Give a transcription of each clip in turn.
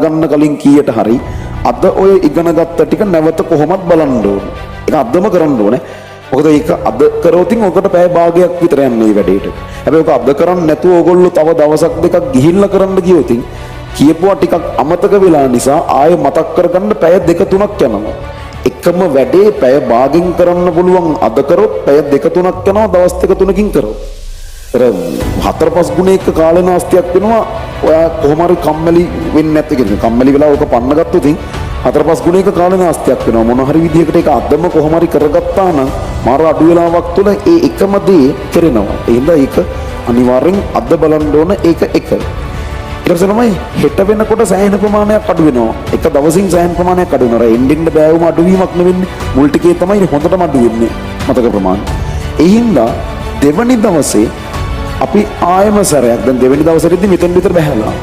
ගන්න කලින් කීයට හරි අද ඔය ඉගෙන ගත්ත ටික නැවත කොහොමද බලන්න ඕන. ඒක අදම කරන්න ඕනේ. මොකද ඒක අද කරොතින් ඔකට පැය භාගයක් විතර යන්නේ මේ වැඩේට. හැබැයි ඔක අද කරන්නේ නැතුව ඕගොල්ලෝ තව දවසක් දෙකක් ගිහිල්ලා කරන්න ගියොතින් කියපුවා ටිකක් අමතක වෙලා නිසා ආයෙ මතක් කරගන්න පැය දෙක තුනක් යනවා. එකම වැඩේ පැය භාගෙන් කරන්න පුළුවන් අද කරොත් පැය දෙක තුනක් යනවා දවස් දෙක තුනකින් කරොත්. හතර පහ ගුණයක කාලේ නාස්තියක් වෙනවා. ඔයා කොහොම හරි කම්මැලි වෙන්නේ නැති කෙනෙක්. කම්මැලි වෙලා ඔක පන්න ගත්තොත් හතර පහ ගුණයක කාලේ නාස්තියක් වෙනවා. මොන හරි විදිහකට ඒක අදම කොහොම හරි කරගත්තා නම් මාර අඩු වෙලාවක් තුළ ඒ එකම දේ කරනවා. ඒ හින්දා ඒක අනිවාර්යෙන් අද බලන්න ඕන ඒක එක. ඊට පස්සේ තමයි හෙට වෙනකොට සෑහෙන ප්‍රමාණයක් අඩු වෙනවා. එක දවසින් සෑහෙන ප්‍රමාණයක් අඩු වෙනවා. එන්ඩින්ග් බෑවුම අඩුවීමක් නෙවෙන්නේ. මුල් ටිකේ තමයි හොඳටම අඩු වෙන්නේ මතක ප්‍රමාණය. ඒ හින්දා දෙවනි දවසේ අපි ආයම සැරයක් දැන් දෙවෙනි දවසේදී මෙතෙන් විතර බහැලා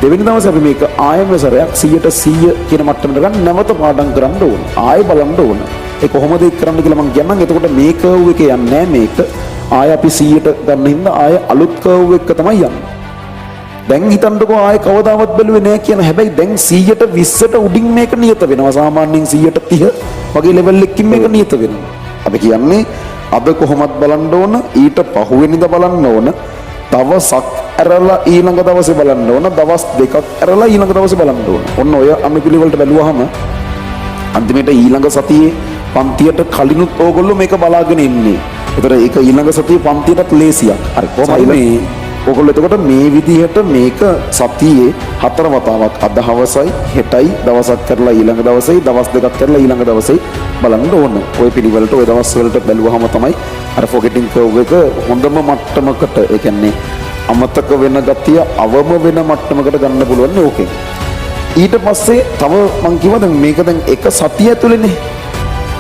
දෙවෙනි දවසේ අපි මේක ආයම සැරයක් 100% කියන මට්ටමට ගන්න නැවත පාඩම් කරන්න ඕන. ආයෙ බලන්න ඕන. ඒ කොහොමද ඒක කරන්න කියලා මම කියන්නම්. එතකොට මේ කර්ව් එකේ යන්නේ නැහැ මේක. ආයෙ අපි 100ට ගන්න හින්දා ආයෙ අලුත් කර්ව් එක තමයි යන්නේ. දැන් හිතන්නකෝ ආයෙ කවදාවත් බැලුවේ නැහැ කියන හැබැයි දැන් 100ට 20ට උඩින් මේක නියත වෙනවා. සාමාන්‍යයෙන් 100ට 30 වගේ ලෙවල් එකකින් මේක නියත වෙනවා. අපි කියන්නේ අද කොහොමද බලන්න ඕන ඊට පහුවෙනිදා බලන්න ඕන දවසක් ඇරලා ඊළඟ දවසේ බලන්න ඕන දවස් දෙකක් ඇරලා ඊළඟ දවසේ බලන්න ඕන. ඔන්න ඔය අනුපිළිවෙලට බැලුවාම අන්තිමේට ඊළඟ සතියේ පන්තියට කලිනුත් ඕගොල්ලෝ මේක බලාගෙන ඉන්නේ. ඒතර ඒක ඊළඟ සතියේ පන්තියටත් ලේසියක්. හරි කොහොමද මේ ඕගොල්ලෝ එතකොට මේ විදිහට මේක සතියේ 4 වතාවක් අද හවසයි හෙටයි දවසක් කරලා ඊළඟ දවසේ දවස් දෙකක් කරලා ඊළඟ දවසේ බලන්න ඕන. ওই පිළිවෙලට ওই දවස් වලට බැලුවාම තමයි අර forgetting curve එක හොඳම මට්ටමකට ඒ කියන්නේ අමතක වෙන ගතිය අවම වෙන මට්ටමකට ගන්න පුළුවන් ඕකෙන්. ඊට පස්සේ තව මං කිව්වා දැන් මේක දැන් එක සතිය ඇතුළේනේ.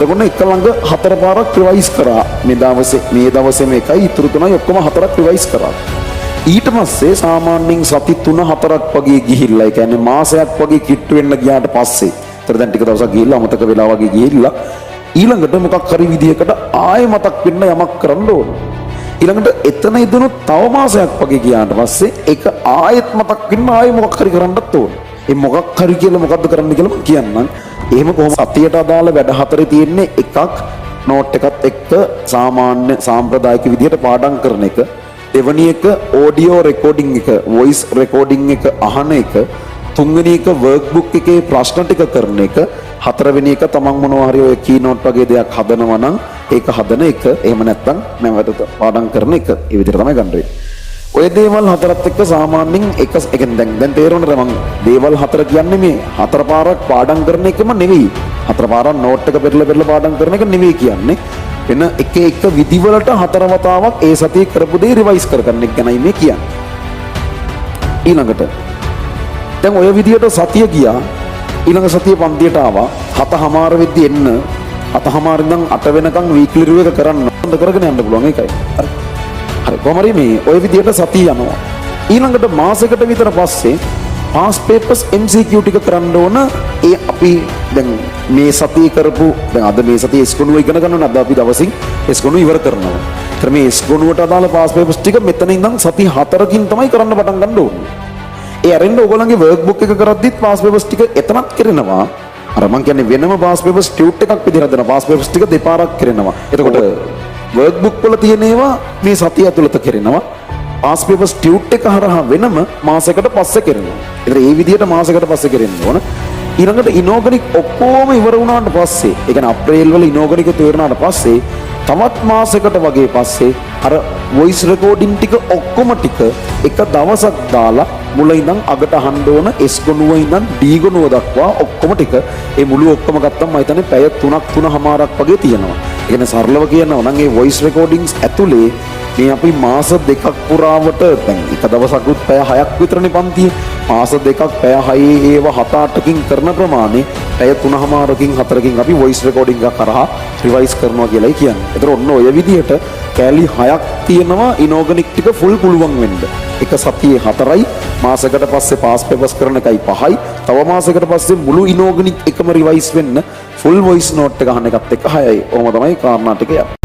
එතකොට එක ළඟ 4 පාරක් රිවයිස් කරා. මේ දවසේ මේකයි ඉතුරු තුනයි ඔක්කොම 4ක් රිවයිස් කරා. ඊට පස්සේ සාමාන්‍යයෙන් සති 3-4ක් වගේ ගිහිල්ලා ඒ කියන්නේ මාසයක් වගේ කිට්ටු වෙන්න ගියාට පස්සේ ඒතර දැන් ටික දවසක් ගිහිල්ලා අමතක වෙලා වගේ ගිහිල්ලා ඊළඟට මොකක් හරි විදිහකට ආයෙ මතක් වෙන්න යමක් කරන්න ඕන. ඊළඟට එතන ඉදනුත් තව මාසයක් වගේ ගියාට පස්සේ ඒක ආයෙත් මතක් වෙන්න ආයෙ මොකක් හරි කරන්නත් ඕන. ඒ මොකක් හරි කියලා මොකද්ද කරන්න කියලා මම කියන්නම්. එහෙම කොහොම සතියට අදාළ වැඩ හතරේ තියෙන්නේ එකක් නෝට් එකත් එක්ක සාමාන්‍ය සාම්ප්‍රදායික විදිහට පාඩම් කරන එක. දෙවැනි එක ඔඩියෝ රෙකෝඩින් එක වොයිස් රෙකෝඩින් එක අහන එක. තුන්වෙනි එක වර්ක්බුක් එකේ ප්‍රශ්න ටික කරන එක. හතරවෙනි එක තමන් මොනවා හරි ඔය කීනෝට් වගේ දෙයක් හදනවා නම් ඒක හදන එක. එහෙම නැත්නම් නැවත පාඩම් කරන එක. ඒ විදිහට තමයි ගන්න වෙන්නේ. ඔය දේවල් හතරත් එක්ක සාමාන්‍යයෙන් එක දැන් තේරෙනවද මම දේවල් හතර කියන්නේ මේ 4 පාරක් පාඩම් කරන එකම නෙවෙයි. 4 පාරක් නෝට් එක පෙරලා පාඩම් කරන එක නෙවෙයි කියන්නේ. වෙන එක විදිවලට 4 වතාවක් ඒ සතියේ කරපු දේ රිවයිස් කරගන්න එක ගැනයි මේ කියන්නේ. ඊළඟට දැන් ඔය විදියට සතිය ගියා. ඊළඟ සතිය පන්තියට ආවා. 7:00 වෙද්දි එන්න 7:00 ඉඳන් 8 වෙනකන් වීක්ලි රිව් එක කරන්න හොඳ කරගෙන යන්න පුළුවන් ඒකයි. හරි කොහොම හරි මේ ඔය විදියට සතිය යනවා. ඊළඟට මාසයකට විතර පස්සේ past papers MCQ ටික කරන්න ඕන. ඒ අපි දැන් මේ සතියේ කරපු දැන් අද මේ සතියේ S9 ඉගෙන ගන්නවා. අද අපි දවසින් S9 ඉවර කරනවා. ඒතර මේ S9ට අදාළ past papers ටික මෙතන ඉඳන් සති 4කින් තමයි කරන්න පටන් ගන්න ඕනේ. ඒ අරින්න ඕගොල්ලන්ගේ workbook එක කරද්දිත් past papers ටික එතනත් කරනවා. අර මං කියන්නේ වෙනම past papers tute එකක් විදිහට හදන past papers ටික දෙපාරක් කරනවා. එතකොට workbook වල තියෙන ඒවා මේ සතිය ඇතුළත කරනවා. past papers tute එක හරහා වෙනම මාසයකට පස්සේ කරනවා. ඒතර ඒ විදිහට මාසයකට පස්සේ කරන්න ඕන. ඊළඟට ඉනෝගනික් ඔක්කොම ඉවර වුණාට පස්සේ ඒ කියන්නේ අප්‍රේල් වල ඉනෝගනික තේරුණාට පස්සේ තවත් මාසයකට වගේ පස්සේ අර වොයිස් රෙකෝඩින් ටික ඔක්කොම ටික එක දවසක් දාලා මුල ඉඳන් අගට අහන්න ඕන S9 ඉඳන් D9 දක්වා ඔක්කොම ටික ඒ මුළු ඔක්කොම ගත්තම මම හිතන්නේ පැය 3-3:00ක් වගේ තියෙනවා. ඒ කියන්නේ සරලව කියනවා නම් ඒ වොයිස් රෙකෝඩින්ග්ස් ඇතුලේ මේ අපි මාස දෙකක් පුරාවට දැන් එක දවසකුත් පැය 6ක් විතරනේ පන්තියේ. මාස දෙකක් පැය 6 ඒව 7-8කින් කරන ප්‍රමාණය පැය 3:00කින් 4කින් අපි වොයිස් රෙකෝඩින්ග් එක කරා රිවයිස් කරනවා කියලායි කියන්නේ. ඒතර ඔන්න ඔය විදිහට කෑලි 6ක් තියෙනවා ඉනෝගනික් ටික ෆුල් පුළුවන් වෙන්න. එක සතියේ 4යි මාසයකට පස්සේ පාස් පේපර්ස් කරන එකයි 5යි. තව මාසයකට පස්සේ මුළු ඉනෝගනික් එකම රිවයිස් වෙන්න ෆුල් වොයිස් නෝට් එක අහන එකත් එක්ක 6යි. ඔහොම තමයි කාරණා ටික යන්නේ.